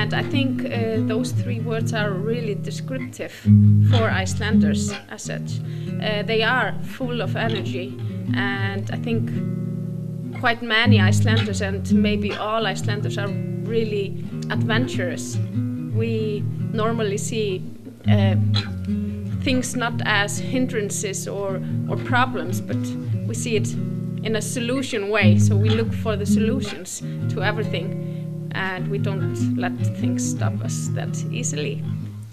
And I think those three words are really descriptive for Icelanders as such. They are full of energy, and I think quite many Icelanders, and maybe all Icelanders, are really adventurous. We normally see things not as hindrances or problems, but we see it in a solution way. So we look for the solutions to everything, and we don't let things stop us that easily.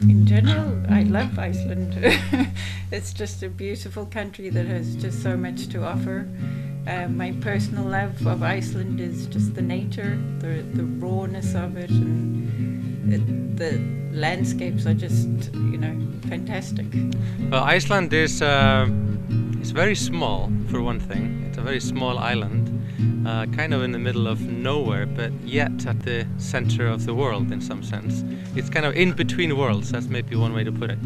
In general, I love Iceland. It's just a beautiful country that has just so much to offer. My personal love of Iceland is just the nature, the rawness of it, and the landscapes are just, fantastic. Well, Iceland is very small, for one thing. It's a very small island, kind of in the middle of nowhere, but yet at the center of the world in some sense. It's kind of in between worlds, that's maybe one way to put it.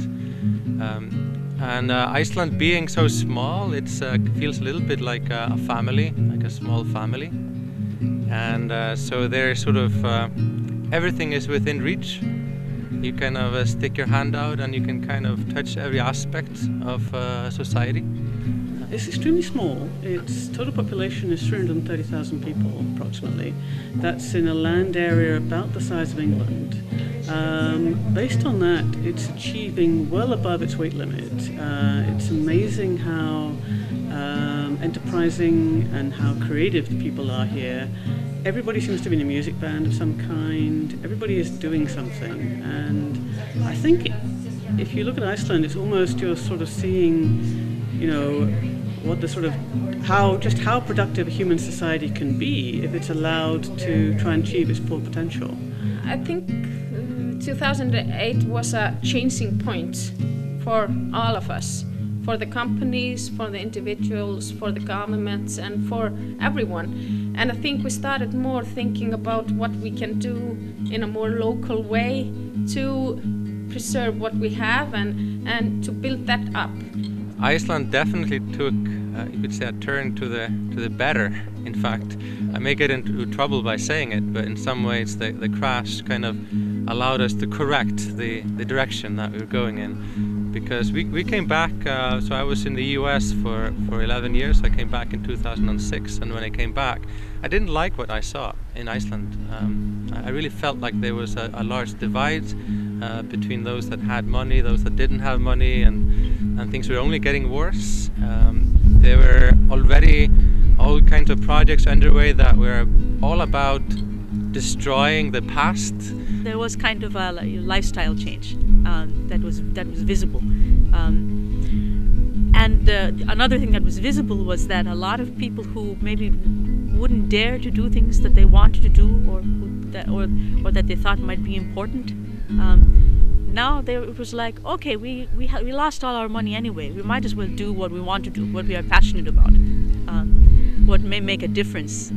And Iceland being so small, it feels a little bit like a family, like a small family. And so there's sort of, everything is within reach. You kind of stick your hand out and you can kind of touch every aspect of society. It's extremely small. Its total population is 330,000 people, approximately. That's in a land area about the size of England. Based on that, it's achieving well above its weight limit. It's amazing how enterprising and how creative the people are here. Everybody seems to be in a music band of some kind. Everybody is doing something. And I think if you look at Iceland, it's almost you're sort of seeing, what the sort of how productive a human society can be if it's allowed to try and achieve its full potential. I think 2008 was a changing point for all of us, for the companies, for the individuals, for the governments, and for everyone. And I think we started more thinking about what we can do in a more local way to preserve what we have and to build that up. Iceland definitely took, you could say, a turn to the better. In fact, I may get into trouble by saying it, but in some ways the crash kind of allowed us to correct the direction that we were going in. Because we came back, so I was in the US for 11 years. I came back in 2006, and when I came back, I didn't like what I saw in Iceland. I really felt like there was a large divide between those that had money, those that didn't have money, and things were only getting worse. There were already all kinds of projects underway that were all about destroying the past. There was kind of a lifestyle change that was visible. And another thing that was visible was that a lot of people who maybe wouldn't dare to do things that they wanted to do or that they thought might be important, now it was like, okay, we lost all our money anyway. We might as well do what we want to do, what we are passionate about, what may make a difference,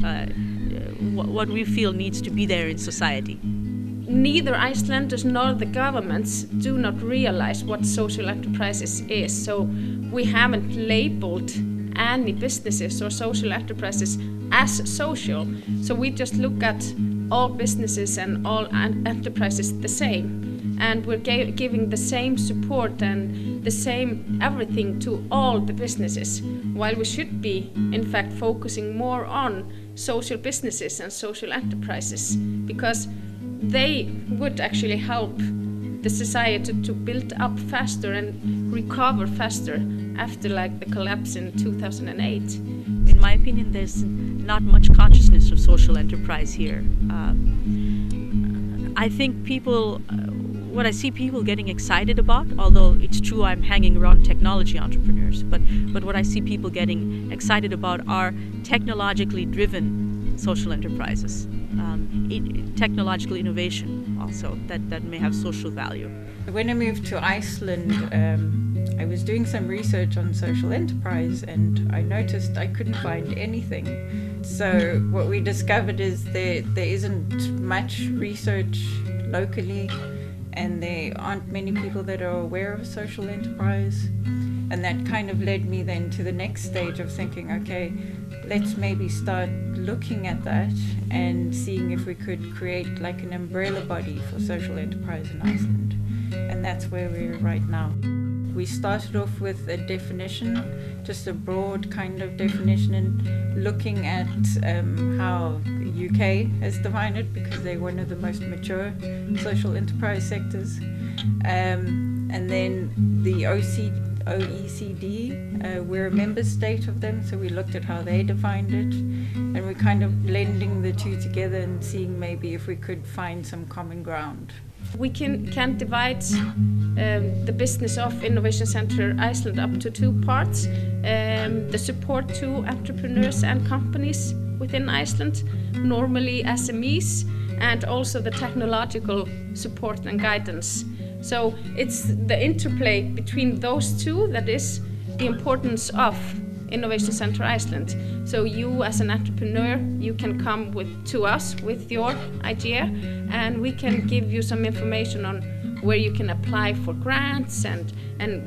what we feel needs to be there in society. Neither Icelanders nor the governments do not realize what social enterprises is. So we haven't labeled any businesses or social enterprises as social. So we just look at all businesses and all enterprises the same. And we're giving the same support and the same everything to all the businesses, while we should be, in fact, focusing more on social businesses and social enterprises, because they would actually help the society to build up faster and recover faster after the collapse in 2008. In my opinion, there's not much consciousness of social enterprise here. I think what I see people getting excited about, although it's true I'm hanging around technology entrepreneurs, but what I see people getting excited about are technologically driven social enterprises, technological innovation also that may have social value. When I moved to Iceland, I was doing some research on social enterprise, and I noticed I couldn't find anything. So what we discovered is there isn't much research locally, and there aren't many people that are aware of social enterprise. And that kind of led me then to the next stage of thinking, okay, let's maybe start looking at that and seeing if we could create like an umbrella body for social enterprise in Iceland. And that's where we're right now. We started off with a definition, just a broad kind of definition, and looking at how UK has defined it, because they're one of the most mature social enterprise sectors. And then the OECD, we're a member state of them, so we looked at how they defined it, and we're kind of blending the two together and seeing maybe if we could find some common ground. We can divide the business of Innovation Center Iceland up to two parts. The support to entrepreneurs and companies within Iceland, normally SMEs, and also the technological support and guidance. So it's the interplay between those two that is the importance of Innovation Center Iceland. So you as an entrepreneur, you can come to us with your idea, and we can give you some information on where you can apply for grants and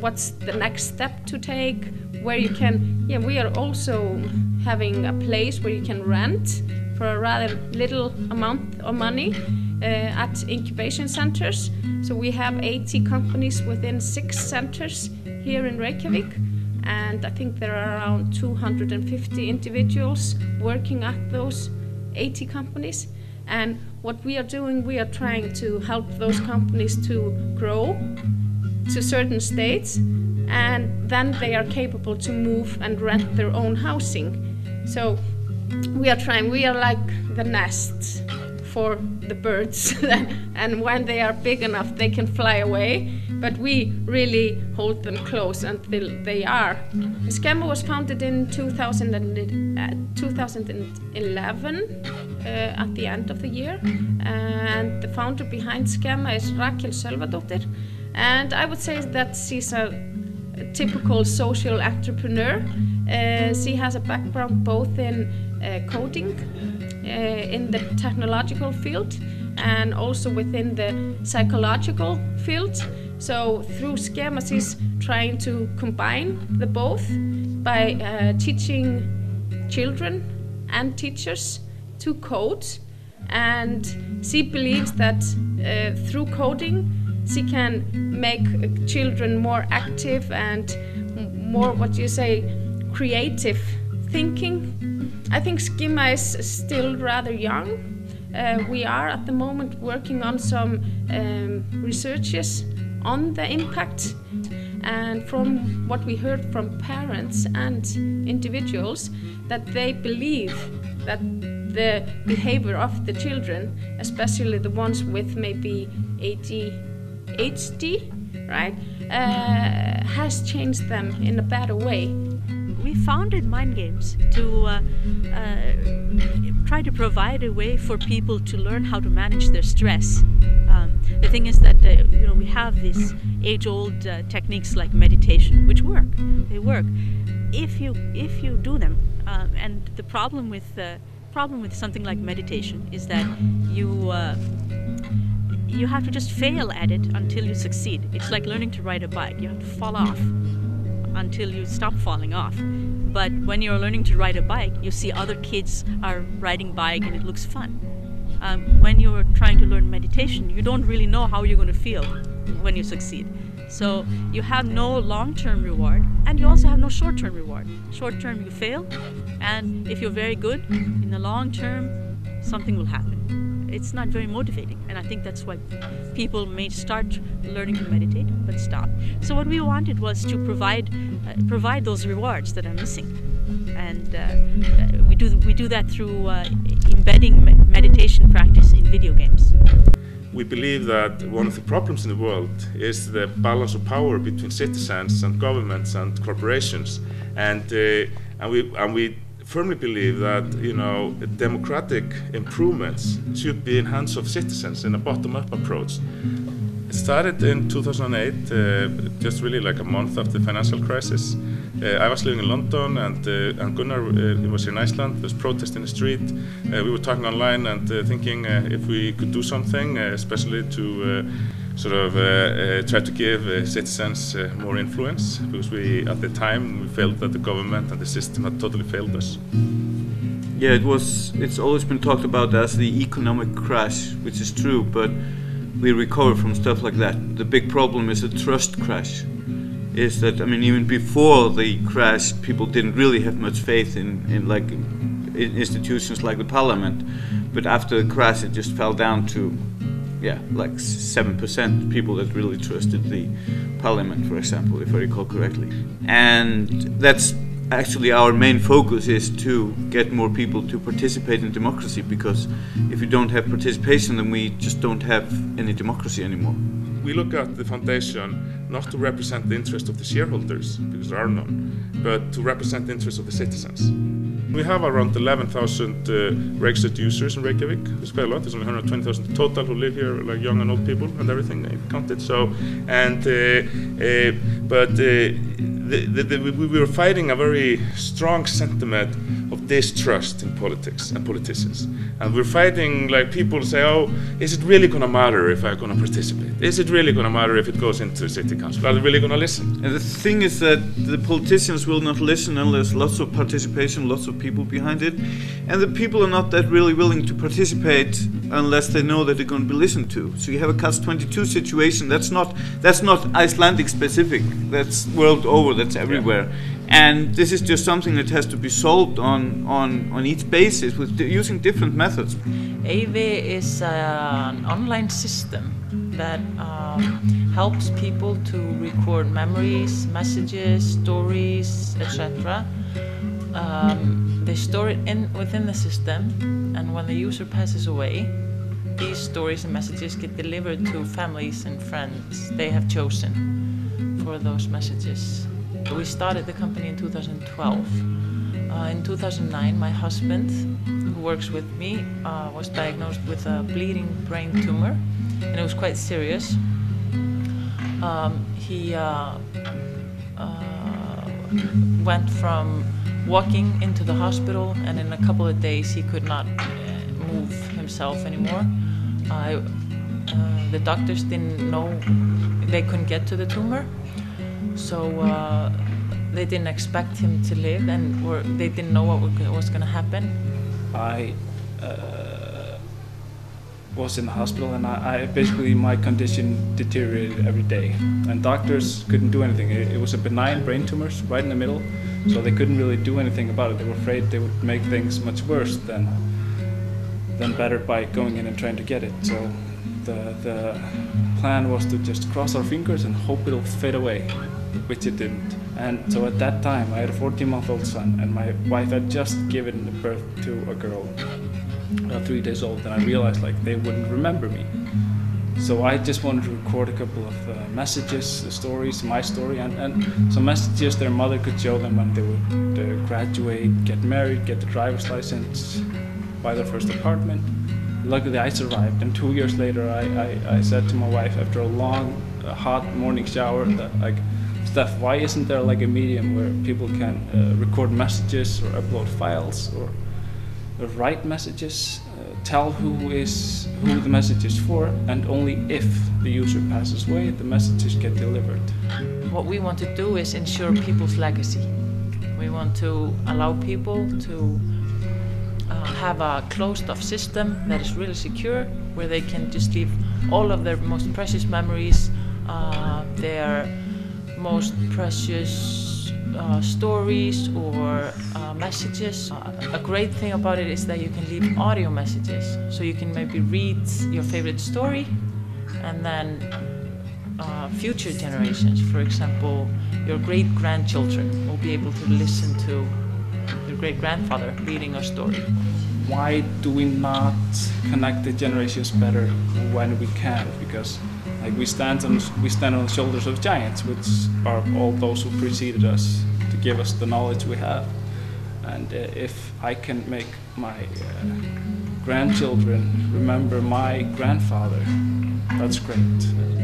what's the next step to take, where you can, we are also having a place where you can rent for a rather little amount of money at incubation centers. So we have 80 companies within 6 centers here in Reykjavik, and I think there are around 250 individuals working at those 80 companies. And what we are doing, we are trying to help those companies to grow to certain states, and then they are capable to move and rent their own housing. So we are like the nest for the birds, and when they are big enough they can fly away, but we really hold them close until they are. Skemma was founded in 2011 at the end of the year, and the founder behind Skemma is Sölvadottir, and I would say that she's a typical social entrepreneur. She has a background both in coding, in the technological field, and also within the psychological field. So through Skemma, she's trying to combine the both by teaching children and teachers to code, and she believes that through coding she can make children more active and more, creative thinking. I think Skemma is still rather young. We are at the moment working on some researches on the impact, and from what we heard from parents and individuals, that they believe that the behavior of the children, especially the ones with maybe ADHD, right, has changed them in a better way. We founded Mind Games to try to provide a way for people to learn how to manage their stress. The thing is that we have these age-old techniques like meditation, which work. They work if you do them. And the problem with something like meditation is that you have to just fail at it until you succeed. It's like learning to ride a bike. You have to fall off until you stop falling off. But when you're learning to ride a bike, you see other kids are riding bike and it looks fun. When you're trying to learn meditation, you don't really know how you're going to feel when you succeed. So you have no long-term reward, and you also have no short-term reward. Short-term you fail, and if you're very good, in the long term, something will happen. It's not very motivating, and I think that's why people may start learning to meditate but stop. So what we wanted was to provide those rewards that are missing, and we do that through embedding meditation practice in video games. We believe that one of the problems in the world is the balance of power between citizens and governments and corporations, and we firmly believe that democratic improvements should be in hands of citizens in a bottom-up approach. It started in 2008, just really like a month after the financial crisis. I was living in London, and Gunnar was in Iceland. There was protest in the street. We were talking online and thinking if we could do something, especially to sort of try to give citizens more influence, because we, at the time, we felt that the government and the system had totally failed us. Yeah, it's always been talked about as the economic crash, which is true, but we recover from stuff like that. The big problem is a trust crash. Is that, I mean, even before the crash, people didn't really have much faith in institutions like the parliament, but after the crash it just fell down to, yeah, like 7% people that really trusted the parliament, for example, if I recall correctly. And that's actually our main focus, is to get more people to participate in democracy, because if you don't have participation, then we just don't have any democracy anymore. We look at the foundation not to represent the interest of the shareholders, because there are none, but to represent the interest of the citizens. We have around 11,000 registered users in Reykjavik. It's quite a lot. There's only 120,000 total who live here, like young and old people and everything counted. So, and we were fighting a very strong sentiment of distrust in politics and politicians. And we're fighting, like, people say, oh, is it really going to matter if I'm going to participate? Is it really going to matter if it goes into the city council? Are they really going to listen? And the thing is that the politicians will not listen unless lots of participation, lots of people behind it. And the people are not that really willing to participate unless they know that they're going to be listened to. So you have a catch-22 situation. That's not Icelandic specific. That's world over. That's everywhere. Yeah. And this is just something that has to be solved on each basis with using different methods. AV is an online system that helps people to record memories, messages, stories, etc. They store it within the system, and when the user passes away, these stories and messages get delivered to families and friends they have chosen for those messages. We started the company in 2012. In 2009, my husband, who works with me, was diagnosed with a bleeding brain tumor, and it was quite serious. He went from walking into the hospital, and in a couple of days he could not move himself anymore. The doctors didn't know, they couldn't get to the tumor, so they didn't expect him to live, and they didn't know what was going to happen. I was in the hospital, and I basically, my condition deteriorated every day, and doctors couldn't do anything. It was a benign brain tumor right in the middle, so they couldn't really do anything about it. They were afraid they would make things much worse than better by going in and trying to get it. So the plan was to just cross our fingers and hope it'll fade away, which it didn't. And so at that time I had a 14-month-old son, and my wife had just given birth to a girl, 3 days old, and I realized, like, they wouldn't remember me. So I just wanted to record a couple of messages, stories, my story, and some messages their mother could show them when they would graduate, get married, get the driver's license, buy their first apartment. Luckily I survived, and 2 years later I said to my wife, after a long hot morning shower, that, like, Steph, why isn't there like a medium where people can record messages or upload files or write messages, tell who the message is for, and only if the user passes away, the messages get delivered. What we want to do is ensure people's legacy. We want to allow people to have a closed-off system that is really secure, where they can just leave all of their most precious memories, their most precious stories or messages. A great thing about it is that you can leave audio messages, so you can maybe read your favorite story, and then future generations, for example, your great-grandchildren will be able to listen to your great-grandfather reading a story. Why do we not connect the generations better when we can? Because, like, we stand on the shoulders of giants, which are all those who preceded us to give us the knowledge we have. And if I can make my grandchildren remember my grandfather, that's great.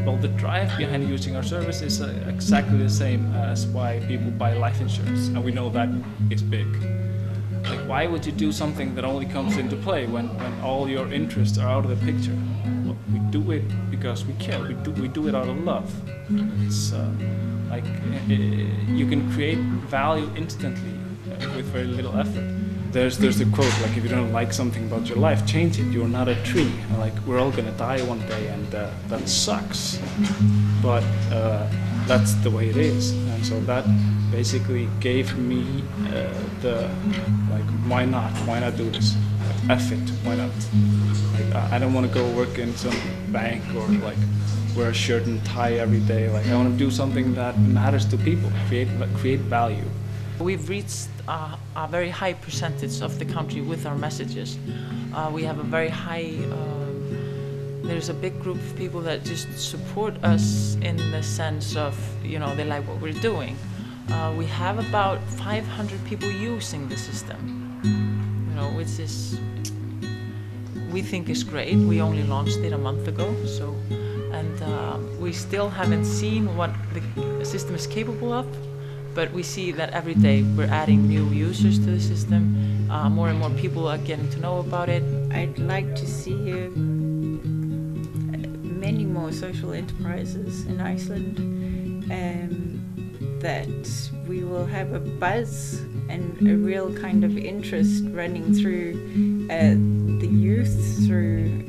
Well, the drive behind using our service is exactly the same as why people buy life insurance, and we know that is big. Like, why would you do something that only comes into play when all your interests are out of the picture? Well, we do it because we care. We do it out of love. It's like you can create value instantly with very little effort. There's the quote, like, if you don't like something about your life, change it. You're not a tree. Like, we're all gonna die one day, and that sucks. But that's the way it is. And so that basically gave me the, like, why not? Why not do this? Like, F it, why not? Like, I don't want to go work in some bank or like wear a shirt and tie every day. Like, I want to do something that matters to people, create value. We've reached a very high percentage of the country with our messages. We have a very high, there's a big group of people that just support us in the sense of, you know, they like what we're doing. We have about 500 people using the system, you know, which is, we think is great. We only launched it a month ago, so, and we still haven't seen what the system is capable of. But we see that every day we're adding new users to the system. More and more people are getting to know about it. I'd like to see many more social enterprises in Iceland. That we will have a buzz and a real kind of interest running through the youth, through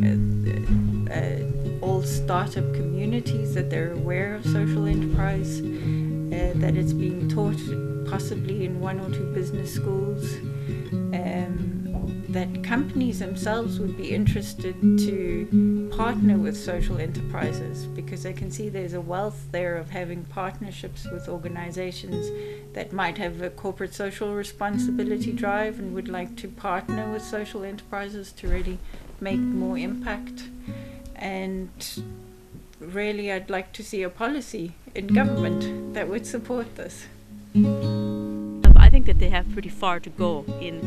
all startup communities, that they're aware of social enterprise. That it's being taught possibly in 1 or 2 business schools, that companies themselves would be interested to partner with social enterprises because they can see there's a wealth there of having partnerships with organizations that might have a corporate social responsibility drive and would like to partner with social enterprises to really make more impact. And really, I'd like to see a policy in government that would support this. I think that they have pretty far to go in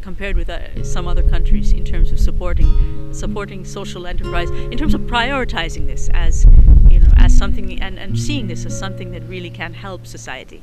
compared with some other countries in terms of supporting social enterprise, in terms of prioritizing this as, you know, as something and seeing this as something that really can help society.